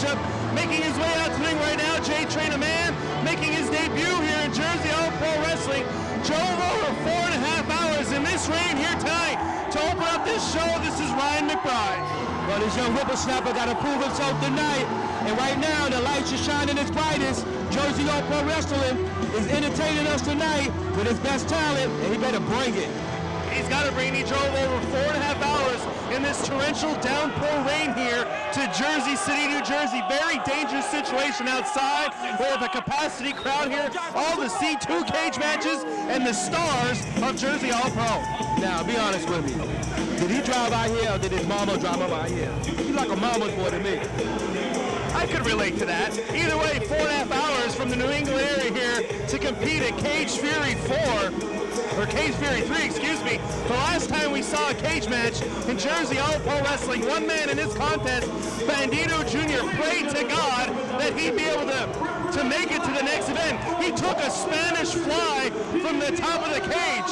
matchup. Making his way out to the ring right now, J-Train, a man making his debut here in Jersey All Pro Wrestling. Drove over 4.5 hours in this rain here tonight to open up this show. This is Ryan McBride. Well, this young whippersnapper got to prove himself tonight. And right now, the lights are shining its brightest. Jersey All Pro Wrestling is entertaining us tonight with his best talent, and he better bring it. He's got to bring it. He drove over 4.5 hours in this torrential downpour rain here to Jersey City, New Jersey. Very dangerous situation outside. We have a capacity crowd here. All the C2 cage matches and the stars of Jersey All Pro. Now, be honest with me. Did he drive out here or did his mama drive him out here? He's like a mama's boy to me. I could relate to that. Either way, 4.5 hours from the New England area here to compete at Cage Fury 4. Or Cage Fury 3, excuse me. The last time we saw a cage match in Jersey All Pro Wrestling, one man in this contest, Bandido Jr., prayed to God that he'd be able to make it to the next event. He took a Spanish fly from the top of the cage.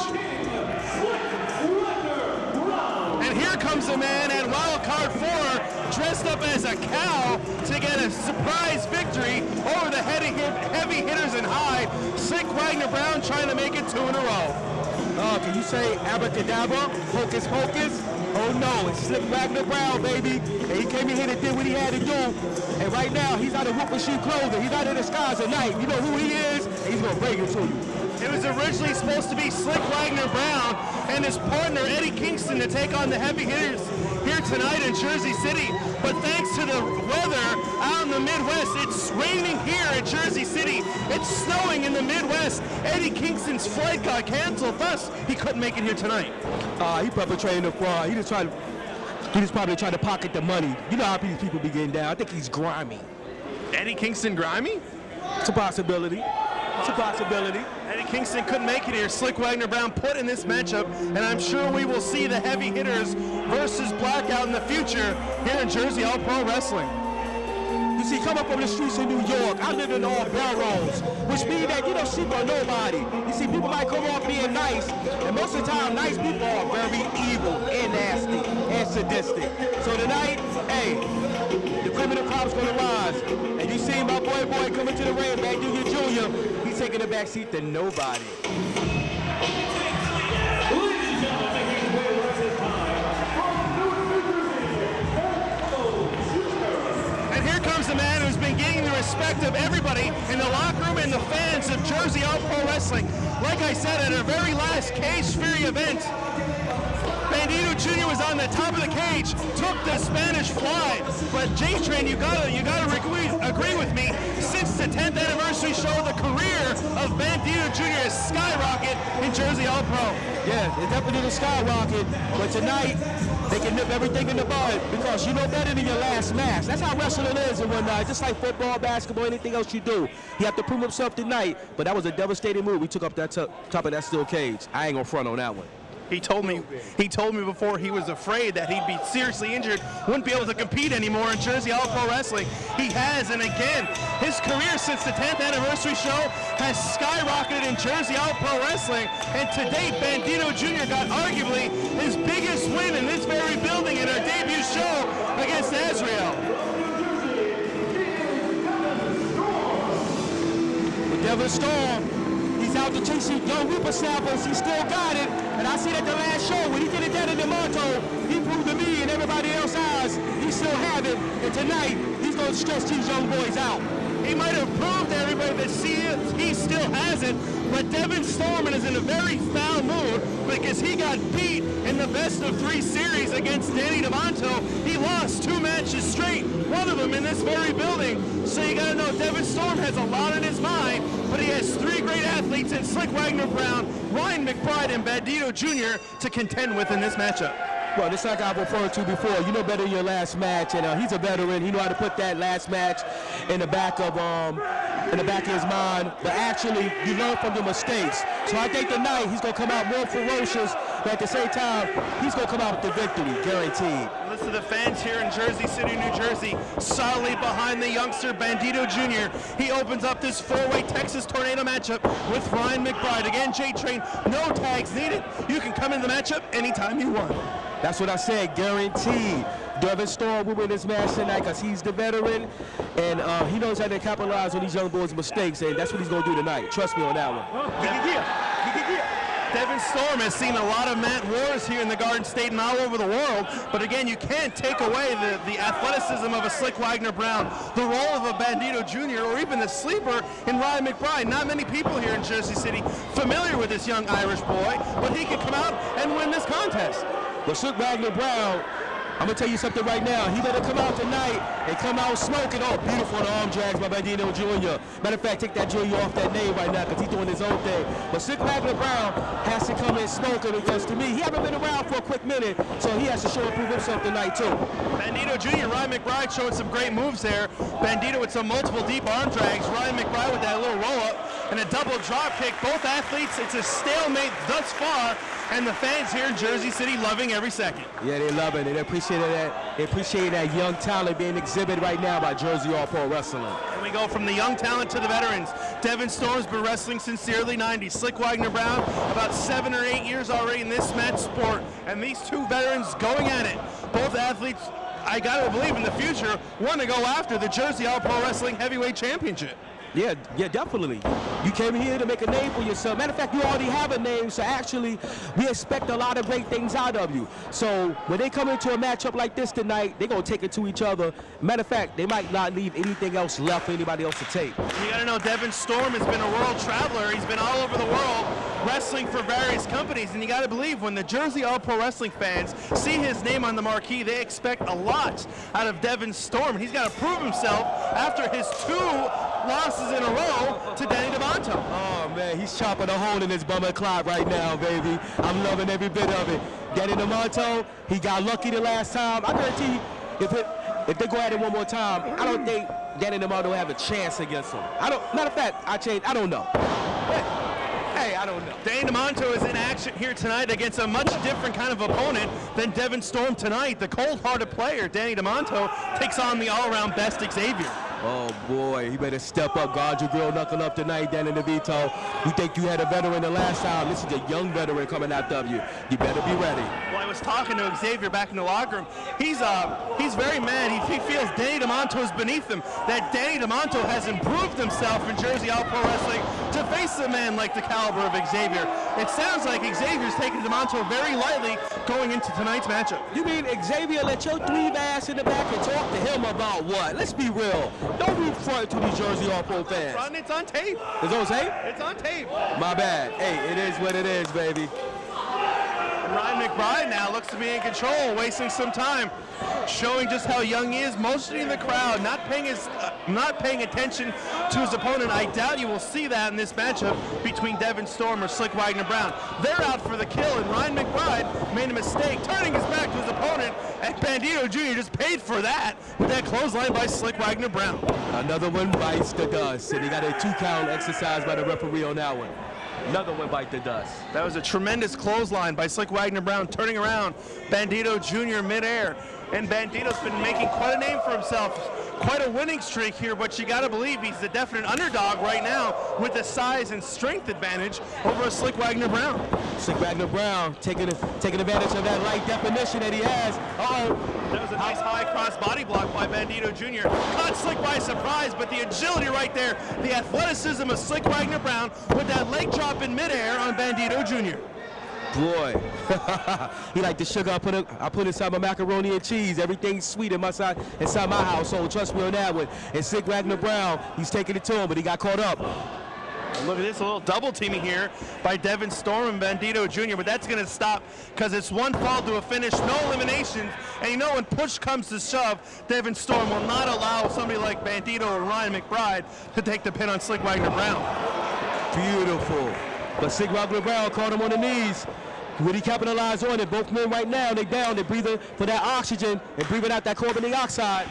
And here comes a man at Wild Card 4 dressed up as a cow to get a surprise victory over the heavy hitters in high. Slyck Wagner Brown trying to make it 2 in a row. Oh, can you say abracadabra, hocus pocus? Oh no, it's Slyck Wagner Brown, baby. And he came in here and did what he had to do. And right now, he's out of whoop and shoe clothing. He's out of disguise at night. You know who he is, and he's gonna bring it to you. It was originally supposed to be Slyck Wagner Brown and his partner Eddie Kingston to take on the heavy hitters here tonight in Jersey City. But thanks to the weather out in the Midwest, it's raining here in Jersey City. It's snowing in the Midwest. Eddie Kingston's flight got canceled, thus he couldn't make it here tonight. He perpetrating a fraud. He just probably trying to pocket the money. You know how these people be getting down. I think he's grimy. Eddie Kingston grimy? It's a possibility. It's a possibility. Eddie Kingston couldn't make it here. Slyck Wagner Brown put in this matchup, and I'm sure we will see the heavy hitters versus Blackout in the future here in Jersey All Pro Wrestling. You see, coming from the streets of New York, I live in all boroughs, which means that you don't sleep on nobody. You see, people might come off being nice, and most of the time, nice people are very evil and nasty and sadistic. So tonight, hey, the criminal crop's gonna rise. And you see my boy coming to the ring, Bandido Jr., he's taking the back seat to nobody. The man who's been getting the respect of everybody in the locker room and the fans of Jersey All Pro Wrestling. Like I said, at our very last Cage Fury event, Bandido Jr. was on the top of the cage, took the Spanish fly. But J-Train, you gotta agree with me. Since the 10th anniversary show, the career of Bandido Jr. has skyrocketed in Jersey All Pro. Yeah, it definitely did skyrocket. But tonight, they can nip everything in the bud because you know better than your last match. That's how wrestling is and whatnot. Just like football, basketball, anything else you do. He had to prove himself tonight, but that was a devastating move. He took up that top of that steel cage. I ain't gonna front on that one. He told me before he was afraid that he'd be seriously injured, wouldn't be able to compete anymore in Jersey All Pro Wrestling. He has, and again, his career since the 10th anniversary show has skyrocketed in Jersey All Pro Wrestling. And to date, Bandido Jr. got arguably his biggest win in this very building in our debut show against Azrael. With Devon Storm, he's out to chase young whippersnappers. He still got it. And I see that the last show, when he did it down in the Monto, he proved to me and everybody else's eyes he still have it. And tonight, he's going to stretch these young boys out. He might have proved to everybody that he still has it, but Devon Storm is in a very foul mood because he got beat in the best-of-3 series against Danny DeMonto. He lost 2 matches straight, one of them in this very building. So you got to know Devon Storm has a lot on his mind, but he has 3 great athletes in Slyck Wagner Brown, Ryan McBride, and Bandido Jr. to contend with in this matchup. Well, just like I've referred to before, you know better than your last match, and he's a veteran. He know how to put that last match in the back of his mind. But actually, you learn from your mistakes. So I think tonight he's gonna come out more ferocious but at the same time, he's going to come out with the victory, guaranteed. Listen to the fans here in Jersey City, New Jersey, solidly behind the youngster Bandido Jr. He opens up this four-way Texas Tornado matchup with Ryan McBride. Again, J-Train, no tags needed. You can come in the matchup anytime you want. That's what I said, guaranteed. Devon Storm will win this match tonight because he's the veteran, and he knows how to capitalize on these young boys' mistakes, and that's what he's going to do tonight. Trust me on that one. Devon Storm has seen a lot of mat wars here in the Garden State and all over the world, but again, you can't take away the athleticism of a Slyck Wagner Brown, the role of a Bandido Jr., or even the sleeper in Ryan McBride. Not many people here in Jersey City familiar with this young Irish boy, but he can come out and win this contest. But Slyck Wagner Brown, I'm going to tell you something right now. He better come out tonight and come out smoking. Oh, beautiful on the arm drags by Bandido Jr. Matter of fact, take that Jr. off that name right now because he's doing his own thing. But Slyck Wagner Brown has to come in smoking because to me, he hasn't been around for a quick minute, so he has to show and prove himself tonight too. Bandido Jr., Ryan McBride showing some great moves there. Bandido with some multiple deep arm drags. Ryan McBride with that little roll-up and a double drop kick. Both athletes, it's a stalemate thus far, and the fans here in Jersey City loving every second. Yeah, they love it. They appreciate that. They appreciate that young talent being exhibited right now by Jersey All Pro Wrestling. And we go from the young talent to the veterans. Devon Storm's been wrestling since the early 90s. Slyck Wagner Brown, about 7 or 8 years already in this match sport. And these two veterans going at it. Both athletes, I gotta believe in the future, want to go after the Jersey All Pro Wrestling Heavyweight Championship. Yeah, definitely. You came here to make a name for yourself. Matter of fact, you already have a name, so actually, we expect a lot of great things out of you. So when they come into a matchup like this tonight, they're going to take it to each other. Matter of fact, they might not leave anything else left for anybody else to take. You got to know, Devon Storm has been a world traveler. He's been all over the world wrestling for various companies, and you got to believe when the Jersey All Pro Wrestling fans see his name on the marquee, they expect a lot out of Devon Storm. And he's got to prove himself after his 2 losses in a row to Danny Devonto. Oh man, he's chopping a hole in his bum and clock right now, baby. I'm loving every bit of it. Danny Devonto, he got lucky the last time. I guarantee if they go at it one more time, I don't think Danny Devonto will have a chance against him. Matter of fact, I don't know. Hey, I don't know. Danny Devonto is in action here tonight against a much different kind of opponent than Devon Storm tonight. The cold-hearted player, Danny Devonto, takes on the all-around best Xavier. Oh boy, he better step up, guard your grill, knuckle up tonight, Danny DeVito. You think you had a veteran the last time? This is a young veteran coming after you. You better be ready. Well, I was talking to Xavier back in the locker room. He's very mad. He feels Danny Devonto is beneath him. That Danny Devonto has improved himself in Jersey All Pro Wrestling to face a man like the caliber of Xavier. It sounds like Xavier's taking Devonto very lightly going into tonight's matchup. You mean Xavier let your dweeb ass in the back and talk to him about what? Let's be real. Don't be front to these Jersey All Pro fans. Front, it's on tape. It's on tape? It's on tape. My bad. Hey, it is what it is, baby. Ryan McBride now looks to be in control, wasting some time, showing just how young he is, motioning the crowd, not paying attention to his opponent. I doubt you will see that in this matchup between Devon Storm or Slyck Wagner Brown. They're out for the kill, and Ryan McBride made a mistake, turning his back to his opponent, and Bandido Jr. just paid for that with that clothesline by Slyck Wagner Brown. Another one bites the dust, and he got a 2-count exercise by the referee on that one. Another one bite the dust. That was a tremendous clothesline by Slyck Wagner Brown, turning around Bandido Jr. midair. And Bandido's been making quite a name for himself. Quite a winning streak here, but you got to believe he's the definite underdog right now with the size and strength advantage over a Slyck Wagner Brown. Slyck Wagner Brown taking advantage of that light definition that he has. That was a nice high cross body block by Bandido Jr. Caught Slyck by surprise, but the agility right there, the athleticism of Slyck Wagner Brown with that leg drop in midair on Bandido Jr. Boy, he like the sugar I put inside my macaroni and cheese. Everything's sweet inside my household. Trust me on that one. And Slyck Wagner Brown, he's taking it to him, but he got caught up. Look at this, a little double teaming here by Devon Storm and Bandido Jr., but that's going to stop because it's one fall to a finish, no eliminations, and you know when push comes to shove, Devon Storm will not allow somebody like Bandido or Ryan McBride to take the pin on Slyck Wagner Brown. Beautiful. But Slyck Wagner Brown caught him on the knees. Really capitalized on it. Both men right now, they down, they breathing for that oxygen and breathing out that carbon dioxide.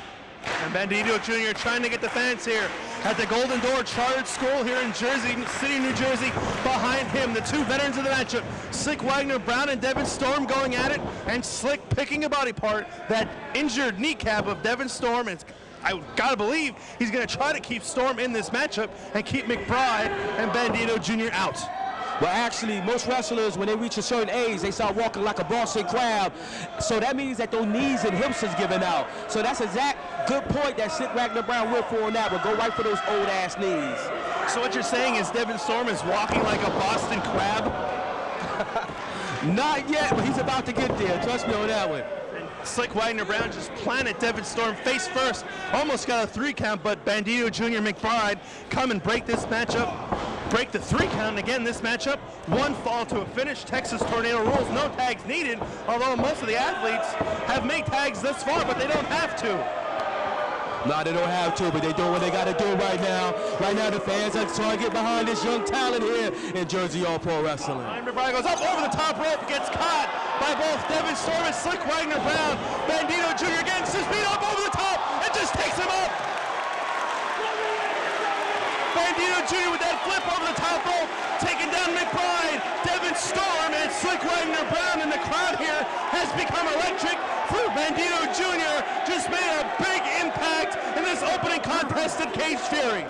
And Bandido Jr. trying to get the fans here at the Golden Door Chartered School here in Jersey City, New Jersey. Behind him, the two veterans of the matchup, Slyck, Wagner, Brown, and Devon Storm going at it, and Slyck picking a body part, that injured kneecap of Devon Storm. And I gotta believe he's gonna try to keep Storm in this matchup and keep McBride and Bandido Jr. out. Well, actually, most wrestlers, when they reach a certain age, they start walking like a Boston crab. So that means that those knees and hips is giving out. So that's exact good point that Slyck, Wagner, Brown went for on that one. Go right for those old-ass knees. So what you're saying is Devon Storm is walking like a Boston crab? Not yet, but he's about to get there. Trust me on that one. Slyck, Wagner, Brown just planted Devon Storm face first. Almost got a 3 count, but Bandido Jr. McBride come and break this matchup. Break the 3 count. Again, this matchup, 1 fall to a finish. Texas Tornado rules, no tags needed, although most of the athletes have made tags thus far, but they don't have to. No, they don't have to, but they do what they got to do right now. Right now, the fans are trying to get behind this young talent here in Jersey All Pro Wrestling. Ryan McBride goes up over the top rope, gets caught by both Devon Storm and Slyck, Wagner, Brown. Bandido Jr. gets his beat up over the top and just takes him up. Bandido Jr. with that flip over the top rope, taking down McBride, Devon Storm, and Slyck, Wagner, Brown, and the crowd here has become electric. Bandido Jr. just made a big impact in this opening contest at Cage Fury.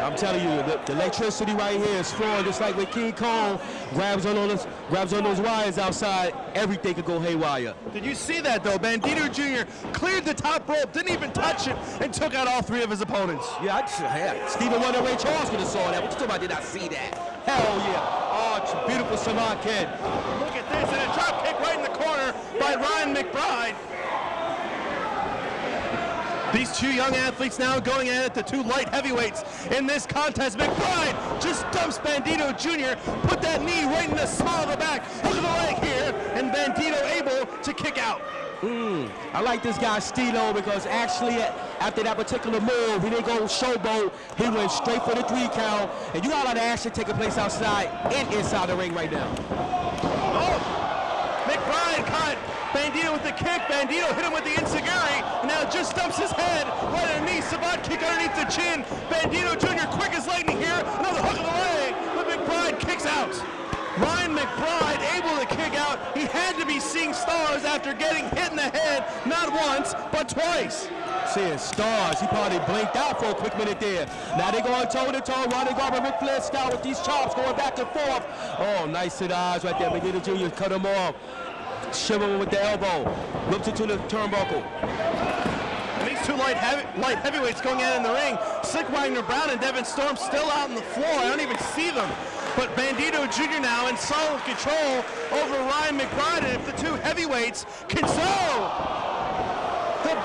I'm telling you, the electricity right here is flowing just like when King Kong grabs on those wires outside, everything could go haywire. Did you see that though? Bandido Jr. cleared the top rope, didn't even touch it, and took out all 3 of his opponents. Yeah, Stephen Wonder Ray Charles could have saw that. What you talking about? Did I see that? Hell yeah. Oh, it's a beautiful Samoan kid. Look at this, and a drop kick right in the corner by Ryan McBride. These 2 young athletes now going at it, the 2 light heavyweights in this contest. McBride just dumps Bandido Jr., put that knee right in the small of the back. Look at the leg here, and Bandido able to kick out. I like this guy Stilo because actually after that particular move, he didn't go showboat. He went straight for the 3 count. And you got a lot of action taking place outside and inside the ring right now. Oh, McBride caught Bandido with the kick. Bandido hit him with the enziguri. Now just dumps his head right underneath. Savant kick underneath the chin. Bandido Jr. quick as lightning here. Another hook of the leg. But McBride kicks out. Ryan McBride able to kick out. He had to be seeing stars after getting hit in the head, not once, but twice. Seeing stars. He probably blinked out for a quick minute there. Now they're going toe-to-toe. Ronnie Garber, Ric Flair style with these chops going back and forth. Oh, nice to the eyes right there. Bandido Jr. cut him off. Shiver with the elbow. Whips it to the turnbuckle. And these 2 light heavyweights going at it in the ring. Slyck, Wagner, Brown, and Devon Storm still out on the floor. I don't even see them. But Bandido Jr. now in solid control over Ryan McBride. And if the 2 heavyweights can the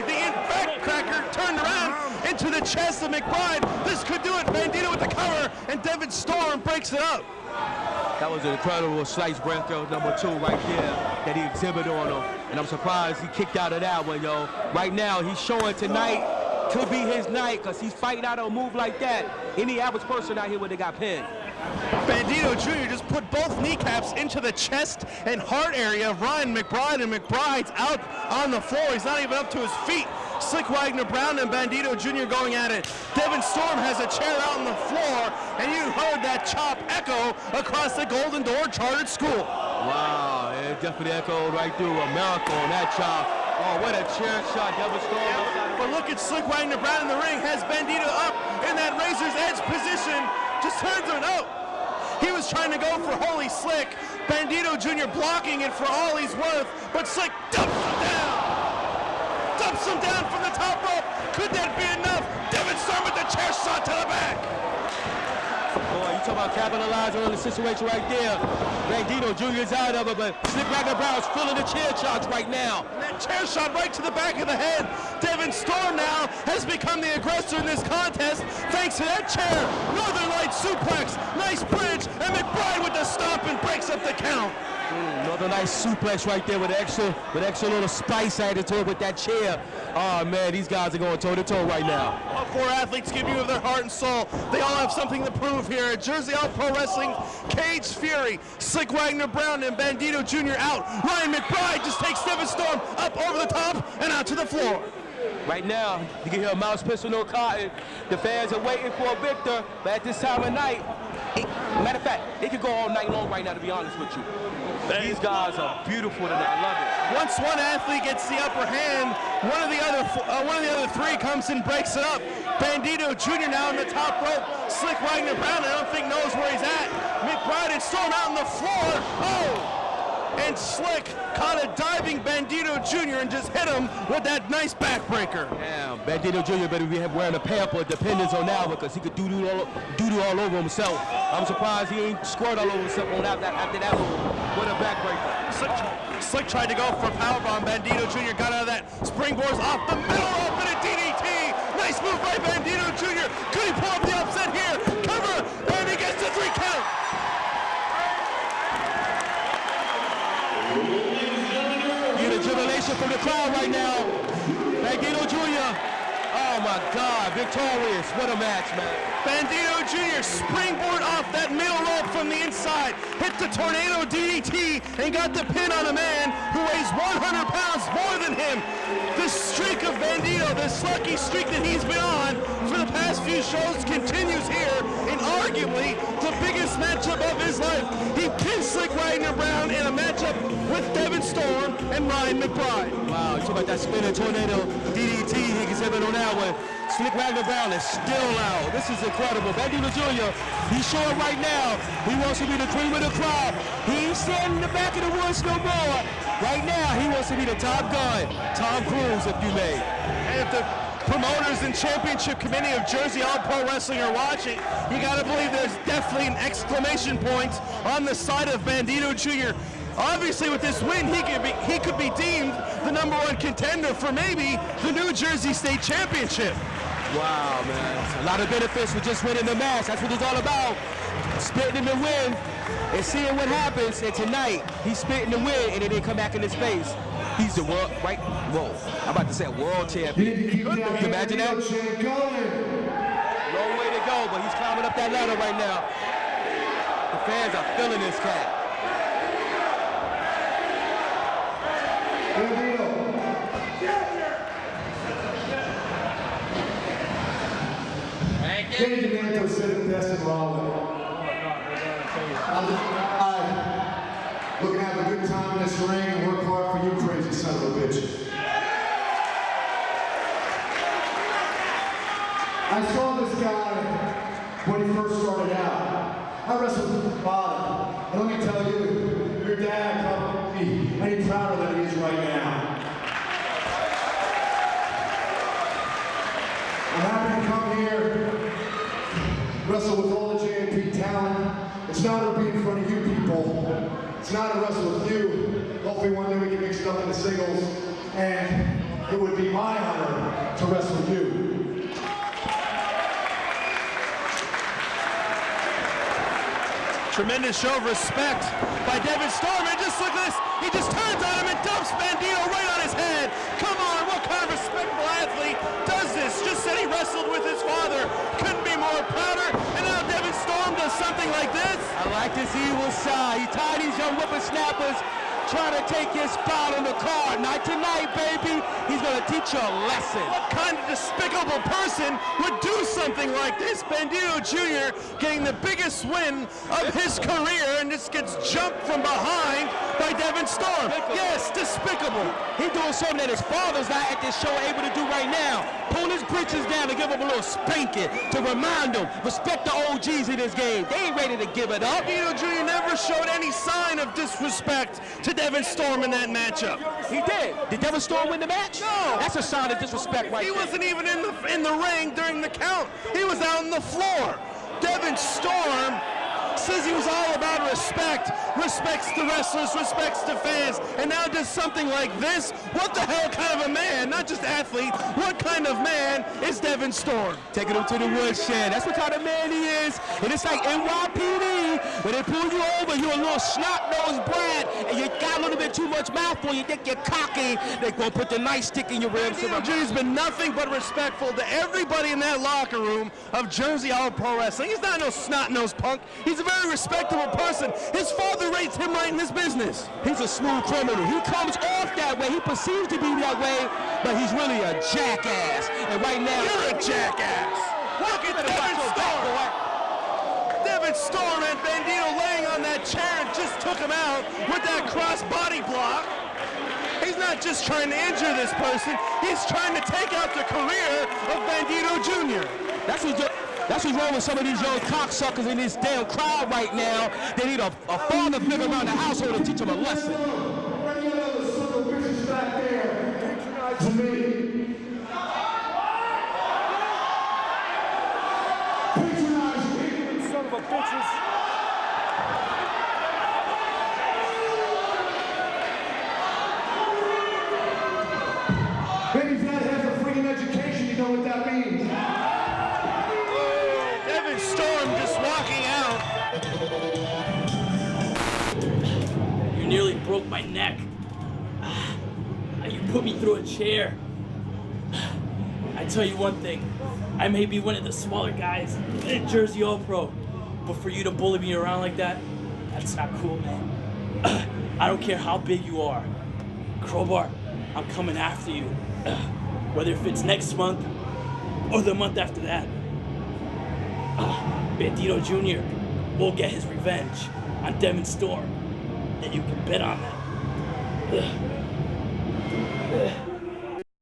backcracker turned around into the chest of McBride. This could do it. Bandido with the cover, and Devon Storm breaks it up. That was an incredible slice breaker number 2 right there that he exhibited on him. And I'm surprised he kicked out of that one, yo. Right now, he's showing tonight could be his night because he's fighting out a move like that. Any average person out here would have got pinned. Bandido Jr. just put both kneecaps into the chest and heart area of Ryan McBride, and McBride's out on the floor. He's not even up to his feet. Slyck, Wagner, Brown, and Bandido Jr. going at it. Devon Storm has a chair out on the floor, and you heard that chop echo across the Golden Door Chartered School. Wow, it definitely echoed right through America on that chop. Oh, what a chair shot, Devon Storm. Yeah, but look at Slyck, Wagner, Brown in the ring, has Bandido up in that razor's edge position, just turns him out. He was trying to go for Holy Slyck. Bandido Jr. blocking it for all he's worth, but Slyck dumps him down. Dumps him down from the top rope. Could that be enough? Devon Storm with the chair shot to the back. Boy, you talking about capitalizing on the situation right there. Bandido Jr.'s out of it, but Slyck, Wagner, Brown's full of the chair shots right now. And that chair shot right to the back of the head. Devon Storm now has become the aggressor in this contest thanks to that chair. Northern Light suplex, nice bridge, and McBride with the stomp and breaks up the count. Another nice suplex right there with extra little spice added to it with that chair. Oh man, these guys are going toe-to-toe right now. All 4 athletes give you of their heart and soul. They all have something to prove here at Jersey All Pro Wrestling Cage Fury. Slyck, Wagner, Brown, and Bandido Jr. out. Ryan McBride just takes Devon Storm up over the top and out to the floor. Right now, you can hear a mouse pistol, no cotton. The fans are waiting for a victor, but at this time of night, matter of fact, it could go all night long right now, to be honest with you. These guys are beautiful tonight. I love it. Once one athlete gets the upper hand, one of the other three comes and breaks it up. Bandido Jr. now on the top rope. Slyck Wagner Brown, I don't think knows where he's at. McBride is thrown out on the floor. Oh! And Slyck caught a diving Bandido Jr. and just hit him with that nice backbreaker. Damn, Bandido Jr. better be wearing a pamper, dependence on that one, because he could doo-doo all over himself. I'm surprised he ain't squirt all over himself after that move with a backbreaker. Slyck tried to go for a powerbomb. Bandido Jr. got out of that. Springboards off the middle rope and a DDT. Nice move by Bandido Jr. Could he pull up the upset here? Cover, and he gets the 3 count. Jubilation from the crowd right now. Bandido Jr. Oh my God, victorious. What a match, man. Bandido Jr. springboard off that middle rope from the inside, hit the tornado DDT, and got the pin on a man who weighs 100 pounds more than him. The streak of Bandido, this lucky streak that he's been on for the past few shows continues here in arguably the biggest matchup of his life. He pinned Slyck Wagner Brown in a matchup with Devon Storm and Ryan McBride. Wow, you talk about that spinning tornado DDT, he can have it on that one. Slyck Wagner Brown is still out. This is incredible. Bandido Jr., he's showing right now he wants to be the cream of the crop. He ain't standing in the back of the woods no more. Right now, he wants to be the top gun. Tom Cruise, if you may. And if the promoters and championship committee of Jersey All Pro Wrestling are watching, you gotta believe there's definitely an exclamation point on the side of Bandido Jr. Obviously, with this win, he could be deemed the #1 contender for maybe the New Jersey State Championship. Wow, man. A lot of benefits for just winning the match. That's what it's all about. Spitting in the win and seeing what happens. And tonight, he's spitting the win, and it didn't come back in his face. He's the world, right? Whoa, I'm about to say a world champion. Can you imagine that? Long way to go, but he's climbing up that ladder right now. The fans are feeling this cat. Kenny Demanto said it best in Raleigh. Looking to have a good time in this ring and work hard for you crazy son of a bitch. I saw this guy when he first started out. I wrestled with his father. And let me tell you, your dad probably be any prouder than he is right now. I'm happy to come here, wrestle with all the JAP talent. It's not to be in front of you people. It's not to wrestle with you. Hopefully one day we can mix it up into singles. And it would be my honor to wrestle with you. Tremendous show of respect by Devon Storm. And just look at this. He just turns on him and dumps Bandido right on his head. Come on, what kind of respectful athlete does this? Just said he wrestled with his father. Couldn't be more prouder. And now Devon Storm does something like this. I like his evil side. He tied these young whippersnappers trying to take his spot on the card. Not tonight, baby. He's going to teach you a lesson. What kind of despicable person would do something like this? Bandido Jr. getting the biggest win of his career and just gets jumped from behind by Devon Storm. Yes, despicable. He's doing something that his father's not at this show able to do right now. Pull his britches down and give him a little spanking to remind him, respect the OGs in this game. They ain't ready to give it up. Bandido Jr. never showed any sign of disrespect to Devon Storm in that matchup. He did. Did Devon Storm win the match? No. That's a sign of disrespect right there. He wasn't even in the ring during the count. He was out on the floor. Devon Storm says he was all about respect, respects the wrestlers, respects the fans, and now does something like this? What the hell kind of a man, not just athlete, what kind of man is Devon Storm? Taking him to the woodshed. That's what kind of man he is. And it's like NYPD. When they pull you over, you're a little snot-nosed brat, and you got a little bit too much mouth on you, think you're cocky. They're going to put the nice stick in your ribs. He's been nothing but respectful to everybody in that locker room of Jersey All Pro Wrestling. He's not no snot-nosed punk. He's He's a very respectable person. His father raised him right in this business. He's a smooth criminal. He comes off that way. He perceives to be that way, but he's really a jackass. And right now, you're a jackass. Look at Devon Storm. Devon Storm and Bandido laying on that chair and just took him out with that cross body block. He's not just trying to injure this person, he's trying to take out the career of Bandido Jr. That's what's wrong with some of these young cocksuckers in this damn crowd right now. They need a father figure around the household to teach them a lesson. To me. Patronize you ignorant son of a bitches. Maybe if that has a freaking education, you know what that means. Devon Storm just walking out. You nearly broke my neck. You put me through a chair. I tell you one thing, I may be one of the smaller guys in Jersey All-Pro, but for you to bully me around like that, that's not cool, man. I don't care how big you are. Crowbar, I'm coming after you. Whether if it's next month or the month after that. Bandido Jr. will get his revenge on Devon Storm, and you can bet on that.